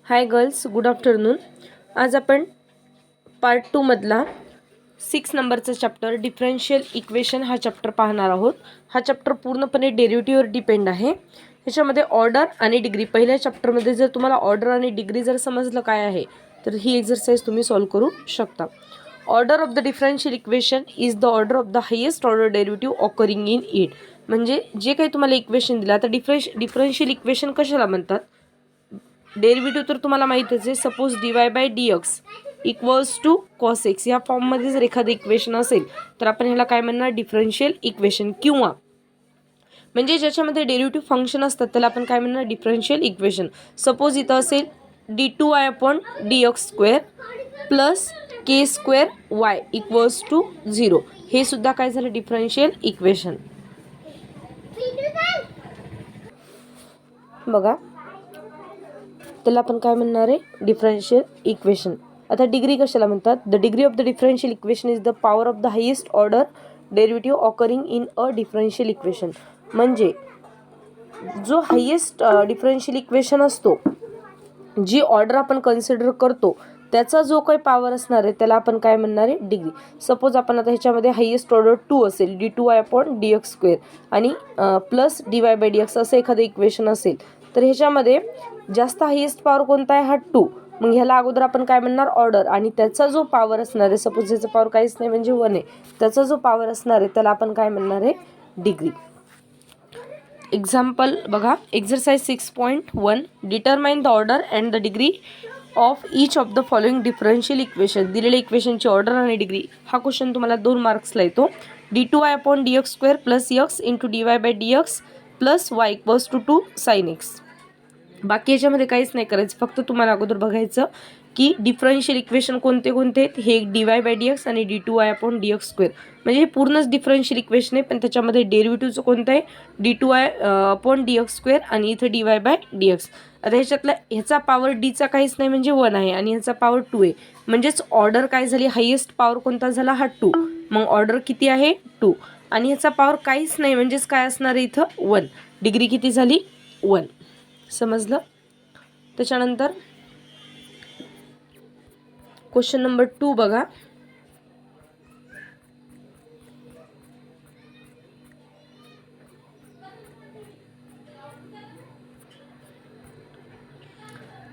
Hi girls, good afternoon. आज आपण part 2 मधला 6 नंबरचा चॅप्टर डिफरन्शियल इक्वेशन हा चॅप्टर पाहणार आहोत. हा चॅप्टर पूर्णपणे डेरिव्हेटिव्हवर डिपेंड आहे. ह्याच्यामध्ये ऑर्डर आणि डिग्री, पहिल्या चॅप्टरमध्ये जर तुम्हाला ऑर्डर आणि डिग्री जर समजलं काय आहे तर ही एक्सरसाइज तुम्ही सॉल्व करू शकता. Order of the differential equation is the order of the highest order derivative occurring in it. म्हणजे जे काही तुम्हाला इक्वेशन दिलं, आता डिफरन्शियल इक्वेशन कशाला म्हणतात? डेरिव्हेटिव्ह तर तुम्हाला माहितच आहे. Suppose dy by dx equals to cos x या फॉर्ममध्ये जर एखादं इक्वेशन असेल तर आपण ह्याला काय म्हणणार? Differential equation. किंवा म्हणजे ज्याच्यामध्ये डेरिव्हेटिव्ह फंक्शन असतात त्याला आपण काय म्हणणार? Differential equation. सपोज इथं असेल d2y upon dx square plus k square y equals to 0. हे सुद्धा काय झालं? Differential equation. बघा, त्याला आपण काय म्हणणार आहे? Differential equation. आता डिग्री कशाला म्हणतात? The degree of the differential equation is the power of the highest order derivative occurring in a differential equation. म्हणजे जो हायेस्ट डिफरन्शियल इक्वेशन असतो, जी ऑर्डर आपण कन्सिडर करतो, त्याचा जो काही पॉवर असणार आहे त्याला आपण काय म्हणणार आहे? डिग्री. सपोज आपण आता ह्याच्यामध्ये हायेस्ट ऑर्डर 2 असेल, d2y अपॉन dx स्क्वेअर आणि प्लस dy बाय dx असं एखादं इक्वेशन असेल तर ह्याच्यामध्ये जास्त हायेस्ट पॉवर कोणता आहे? हा 2. मग ह्याला अगोदर आपण काय म्हणणार? ऑर्डर. आणि त्याचा जो पॉवर असणार आहे, सपोज ह्याचा पॉवर काहीच नाही म्हणजे 1 आहे, त्याचा जो पॉवर असणार आहे त्याला आपण काय म्हणणार आहे? डिग्री. एक्झाम्पल बघा, exercise 6.1 determine the order and the degree of each of the following differential equation. दिलेल्या इक्वेशनची ऑर्डर आणि डिग्री. हा क्वेश्चन तुम्हाला 2 मार्क्सला येतो. d2y upon dx square plus x into dy by dx plus y equals to 2 sin x. बाकी याच्यामध्ये काहीच नाही करायचं, फक्त तुम्हाला अगोदर बघायचं की डिफरन्शियल इक्वेशन कोणते कोणते आहेत. हे dy बाय dx आणि d2y अपॉन dx स्क्वेअर. म्हणजे हे पूर्णच डिफरन्शियल इक्वेशन आहे, पण त्याच्यामध्ये डेरिव्हेटिव्हचं कोणतं आहे? d2y अपॉन dx स्क्वेअर आणि इथं dy बाय dx. आता ह्याच्यातला ह्याचा पॉवर डीचा काहीच नाही म्हणजे 1 आहे आणि ह्याचा पॉवर 2 आहे. म्हणजेच ऑर्डर काय झाली? हायेस्ट पॉवर कोणता झाला? हा 2. मग ऑर्डर किती आहे? 2. आणि ह्याचा पॉवर काहीच नाही म्हणजेच काय असणार आहे इथं? 1. डिग्री किती झाली? 1. समजलं? त्याच्यानंतर क्वेश्चन नंबर 2 बघा.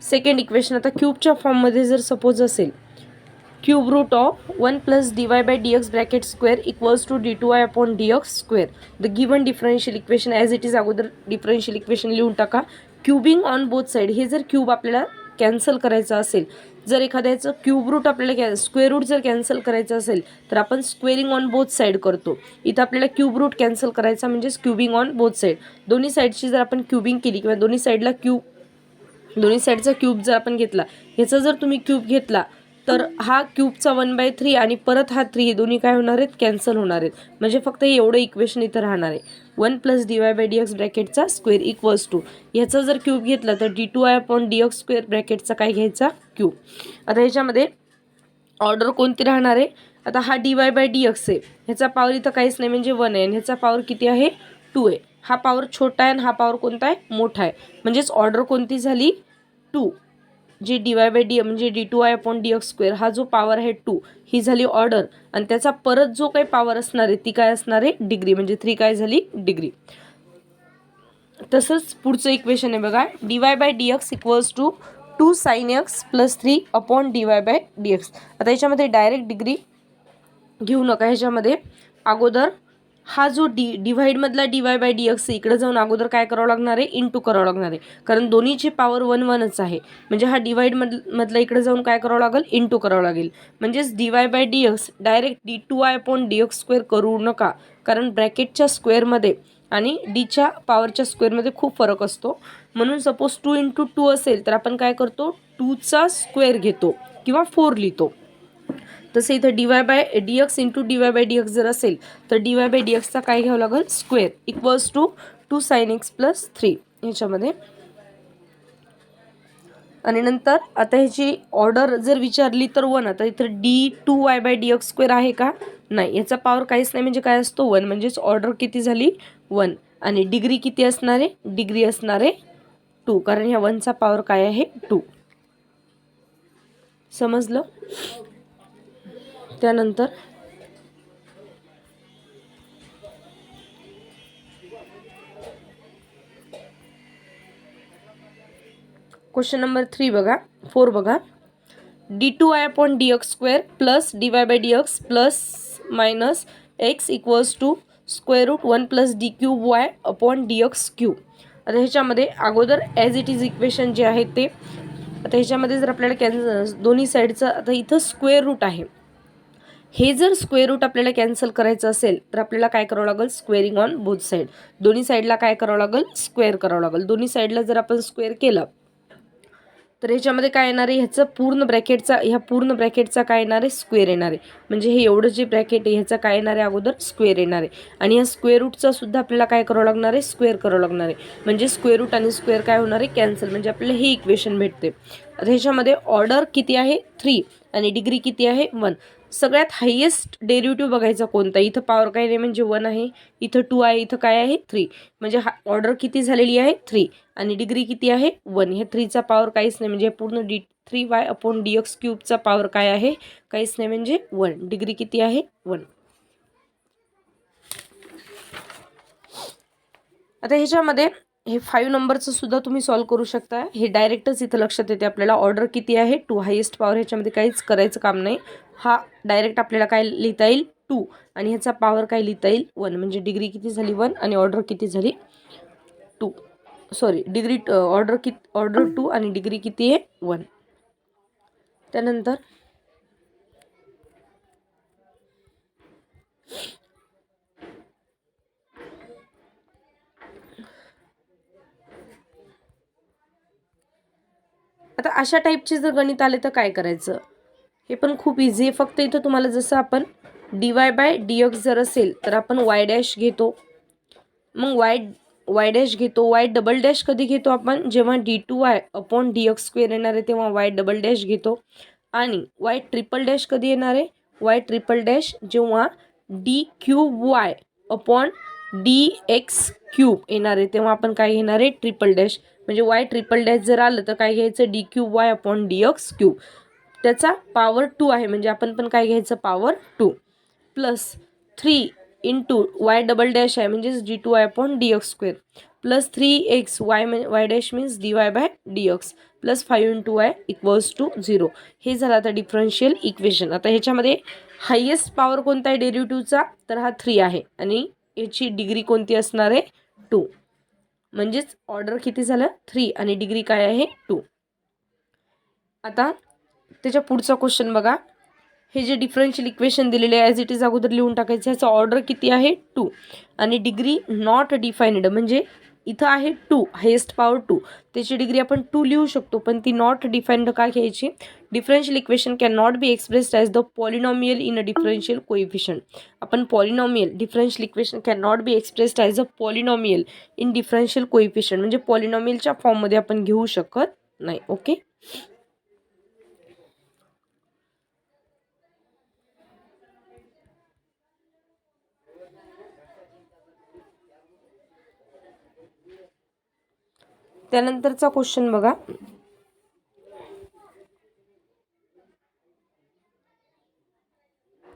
Second equation. आता क्यूबच्या फॉर्ममध्ये जर सपोज असेल cube root of 1 plus dy by dx bracket square equals to d2y upon dx square. The given differential equation as it is. अगोदर डिफरन्शियल इक्वेशन लिहून टाका. Cubing on both side. हे जर क्यूब आपल्याला कॅन्सल करायचं असेल, जर एखाद्याचं क्यूब रूट आपल्याला स्क्वेअर रूट जर कॅन्सल करायचं असेल तर आपण स्क्वेअरिंग ऑन बोथ साईड करतो. इथं आपल्याला क्यूब रूट कॅन्सल करायचा म्हणजेच क्यूबिंग ऑन बोथ साईड. दोन्ही साईडची जर आपण क्यूबिंग केली किंवा दोन्ही साईडला दोन्ही साईडचा क्यूब जर आपण घेतला, ह्याचा जर तुम्ही क्यूब घेतला तर हा क्यूबचा 1/3 आणि परत हा 3 हे दोन्ही काय होणार आहेत? कॅन्सल होणार आहेत. म्हणजे फक्त एवढं इक्वेशन इथं राहणार आहे. 1 प्लस dy बाय dx ब्रॅकेटचा स्क्वेअर इक्वल्स टू ह्याचा जर क्यूब घेतला तर d2y अपॉन dx स्क्वेअर ब्रॅकेटचा काय घ्यायचा? क्यूब. आता ह्याच्यामध्ये ऑर्डर कोणती राहणार आहे? आता हा dy बाय dx आहे, ह्याचा पॉवर इथं काहीच नाही म्हणजे 1 आहे आणि ह्याचा पॉवर किती आहे? 2 आहे. हा पॉवर छोटा आहे आणि हा पॉवर कोणता आहे? मोठा आहे. म्हणजेच ऑर्डर कोणती झाली? 2. जे dy बाय d म्हणजे d2y अपॉन dx स्क्वेअर हा जो पॉवर आहे 2 ही झाली ऑर्डर. आणि त्याचा परत जो काही पॉवर असणार आहे ती काय असणार आहे? डिग्री. म्हणजे 3 काय झाली? डिग्री. तसंच पुढचं इक्वेशन आहे बघा. dy by dx equals to 2 sin x plus 3 upon dy by dx. आता याच्यामध्ये डायरेक्ट डिग्री घेऊ नका. ह्याच्यामध्ये अगोदर हा जो डिव्हाइडमधला dy बाय dx इकडे जाऊन अगोदर काय करावं लागणार आहे? इंटू करावं लागणार आहे. कारण दोन्हीची पॉवर 1 आहे. म्हणजे हा डिव्हाइडमधला इकडे जाऊन काय करावं लागेल? इंटू करावं लागेल. म्हणजेच dy by dx direct d2y upon dx square करू नका, कारण ब्रॅकेटच्या स्क्वेअरमध्ये आणि डीच्या पॉवरच्या स्क्वेअरमध्ये खूप फरक असतो. म्हणून सपोज 2 इंटू 2 असेल तर आपण काय करतो? 2चा स्क्वेअर घेतो किंवा 4 लिहितो. तसे इथं dy by dx into dy by dx जर असेल तर dy बाय dxचा काय घ्यावं लागेल? Square equals to 2 sin x plus 3 ह्याच्यामध्ये. आणि नंतर आता ह्याची ऑर्डर जर विचारली तर 1. आता इथं d2y बाय dx स्क्वेअर आहे का? नाही. याचा पॉवर काहीच नाही म्हणजे काय असतो? 1. म्हणजेच ऑर्डर किती झाली? 1. आणि डिग्री किती असणार आहे? डिग्री असणार आहे 2, कारण ह्या 1चा पॉवर काय आहे? 2. समजलं. त्यानंतर क्वेश्चन नंबर 4 बघा. d2y/dx² plus dy/dx plus minus x equals to √1 plus d3y/dx³. आता ह्याच्यामध्ये अगोदर ॲज इट इज इक्वेशन जे आहे ते, आता ह्याच्यामध्ये जर आपल्याला दोन्ही साईडचं, आता इथं स्क्वेअर रूट आहे, हे जर स्क्वेअर रूट आपल्याला कॅन्सल करायचं असेल तर आपल्याला काय करावं लागेल, स्क्वेअरिंग ऑन बोथ साईड. दोन्ही साईडला काय करावं लागेल, स्क्वेअर करावं लागेल. दोन्ही साईडला जर आपण स्क्वेअर केलं तर ह्याच्यामध्ये काय येणार आहे, ह्या पूर्ण ब्रॅकेटचा काय येणार आहे, स्क्वेअर येणार आहे. म्हणजे हे एवढं जे ब्रॅकेट आहे ह्याचा काय येणार आहे, अगोदर स्क्वेअर येणार आहे. आणि ह्या स्क्वेअर रूटचा सुद्धा आपल्याला काय करावं लागणार आहे, स्क्वेअर करावं लागणार आहे. म्हणजे स्क्वेअर रूट आणि स्क्वेअर काय होणार आहे, कॅन्सल. म्हणजे आपल्याला हे इक्वेशन भेटते. आता ह्याच्यामध्ये ऑर्डर किती आहे, 3 आणि डिग्री किती आहे, 1. सगळ्यात हायेस्ट डेरिव्हेटिव्ह बघायचा कोणता. इथं पॉवर काय नाही म्हणजे 1 आहे, इथं 2 आहे, इथं काय आहे 3. म्हणजे ऑर्डर किती झालेली आहे, 3 आणि डिग्री किती आहे, 1. ह्या 3चा पॉवर काहीच नाही, म्हणजे पूर्ण d3y/dx³ पॉवर काय आहे, काहीच नाही म्हणजे 1. डिग्री किती आहे, 1. आता ह्याच्यामध्ये हे 5 नंबरचं सुद्धा तुम्ही सॉल्व्ह करू शकता. हे डायरेक्टच इथं लक्षात येते आपल्याला. ऑर्डर किती आहे, 2. हायेस्ट पॉवर, ह्याच्यामध्ये काहीच करायचं काम नाही. हा डायरेक्ट आपल्याला काय लिहिता येईल, 2 आणि ह्याचा पॉवर काय लिहिता येईल, 1. म्हणजे डिग्री किती झाली, 1 आणि ऑर्डर किती झाली, 2. सॉरी, डिग्री ऑर्डर 2 आणि डिग्री किती आहे, 1. त्यानंतर आता अशा टाईपचे जर गणित आले तर काय करायचं, हे पण खूप इझी आहे. फक्त इथं तुम्हाला जसं आपण dy/dx जर असेल तर आपण y' घेतो, मग y घेतो. y" कधी घेतो आपण, जेव्हा d2y/dx² येणार आहे तेव्हा y" घेतो. आणि y" कधी येणार आहे, y" जेव्हा d3y/dx³ येणार आहे तेव्हा आपण काय घेणार आहे, ट्रिपल डॅश. म्हणजे y" जर आलं तर काय घ्यायचं, d3y/dx³. त्याचा पॉवर 2 आहे, म्हणजे आपण पण काय घ्यायचं, पॉवर 2 प्लस 3 इंटू y" आहे म्हणजेच d2y/dx² plus 3x y means dy/dx plus 5 into y equals to 0. हे झालं आता डिफरन्शियल इक्वेशन. आता ह्याच्यामध्ये हायेस्ट पॉवर कोणता आहे डेरिव्हेटिव्हचा, तर हा 3 आहे आणि याची डिग्री कोणती असणार आहे, 2. म्हणजेच ऑर्डर किती झालं, 3 आणि डिग्री काय आहे, 2. आता त्याच्या पुढचा क्वेश्चन बघा. हे जे डिफरन्शियल इक्वेशन दिलेले आहे ॲज इट इज अगोदर लिहून टाकायचं. ह्याचा ऑर्डर किती आहे, 2 आणि डिग्री नॉट डिफाइन्ड. म्हणजे इथं आहे 2, हायेस्ट पॉवर 2, त्याची डिग्री आपण 2 लिहू शकतो, पण ती नॉट डिफाइन्ड का घ्यायची. Differential equation can not be expressed as the polynomial in a differential coefficient. आपण polynomial, differential equation can not be expressed as a polynomial in differential coefficient. म्हणजे पॉलिनॉमियलच्या फॉर्ममध्ये आपण घेऊ शकत नाही. ओके. त्यानंतरचा क्वेश्चन बघा.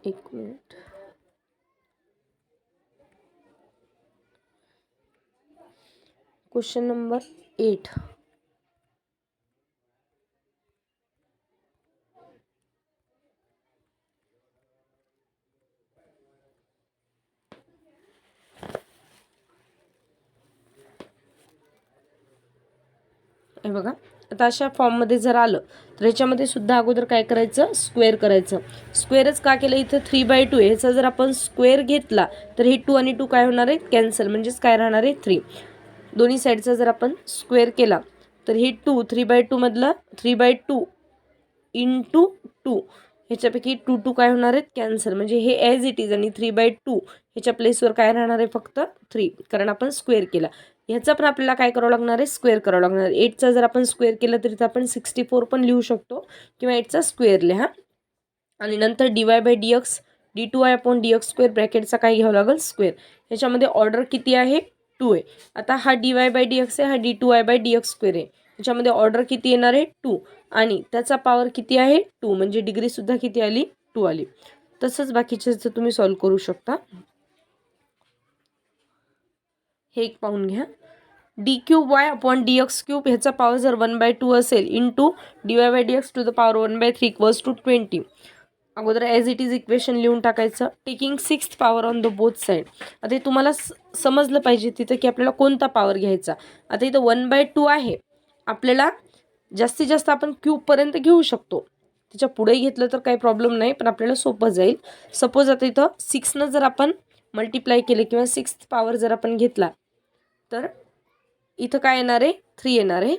एक मिनिट. Question number 8. हे बघा. आता अशा फॉर्ममध्ये जर आलं तर ह्याच्यामध्ये सुद्धा अगोदर काय करायचं, स्क्वेअर करायचं. स्क्वेअरच का केलं, इथं 3/2 आहे, ह्याचा जर आपण स्क्वेअर घेतला तर हे 2 आणि 2 काय होणार आहे, कॅन्सल. म्हणजेच काय राहणार आहे, 3. दोन्ही साईडचा जर आपण स्क्वेअर केला तर हे 2 3/2 मधलं 3/2 इंटू 2, ह्याच्यापैकी 2 काय होणार आहेत, कॅन्सल. म्हणजे हे ॲज इट इज आणि 3/2 ह्याच्या प्लेसवर काय राहणार आहे, फक्त 3, कारण आपण स्क्वेअर केला. ह्याचा पण आपल्याला काय करावं लागणार आहे, स्क्वेअर करावं लागणार आहे. 8चा जर आपण स्क्वेअर केलं तरी आपण 64 पण लिहू शकतो किंवा 8चा स्क्वेअर लिहा. आणि नंतर dy/dx d2y/dx² ब्रॅकेटचा काय घ्यावं लागेल, स्क्वेअर. ह्याच्यामध्ये ऑर्डर किती आहे, 2 आहे. आता हा dy/dx आहे, हा d2y/dx² आहे. त्याच्यामध्ये ऑर्डर किती येणार आहे 2 आणि त्याचा पॉवर किती आहे 2 म्हणजे डिग्रीसुद्धा किती आली 2 आली. तसंच बाकीचे तुम्ही सॉल्व्ह करू शकता. हे एक पाहून घ्या. D cube Y upon D X cube ह्याचा पॉवर जर 1/2 असेल into D Y by D X to the power 1/3 equals to 20. अगोदर ॲज इट इज इक्वेशन लिहून टाकायचं. Taking 6th power on the both side. आता हे तुम्हाला समजलं पाहिजे तिथं की आपल्याला कोणता पॉवर घ्यायचा. आता इथं 1/2 आहे, आपल्याला जास्तीत जास्त आपण क्यूबपर्यंत घेऊ शकतो, त्याच्या पुढे घेतलं तर काही प्रॉब्लेम नाही, पण आपल्याला सोपं जाईल. सपोज आता इथं 6नं जर आपण मल्टिप्लाय केले किंवा 6th पॉवर जर आपण घेतला तर इथं काय येणार आहे 3 येणार आहे.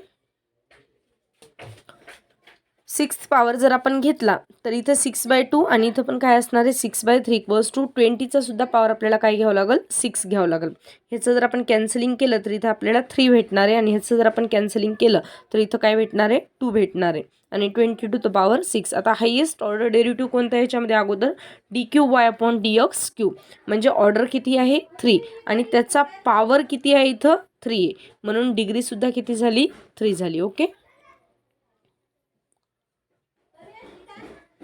6th पॉवर जर आपण घेतला तर इथं 6/2 आणि इथं पण काय असणार आहे 6/3 इक्वल्स टू 20चा सुद्धा पॉवर आपल्याला काय घ्यावं लागेल 6 घ्यावं लागेल. ह्याचं जर आपण कॅन्सलिंग केलं तर इथं आपल्याला 3 भेटणार आहे आणि ह्याचं जर आपण कॅन्सलिंग केलं तर इथं काय भेटणार आहे 2 भेटणार आहे आणि 20 टू द पॉवर 6. आता हायेस्ट ऑर्डर डेरिव्हेटिव्ह कोणता आहे ह्याच्यामध्ये अगोदर D cube Y upon D X cube म्हणजे ऑर्डर किती आहे 3 आणि त्याचा पॉवर किती आहे इथं 3 आहे म्हणून डिग्रीसुद्धा किती झाली 3 झाली. ओके.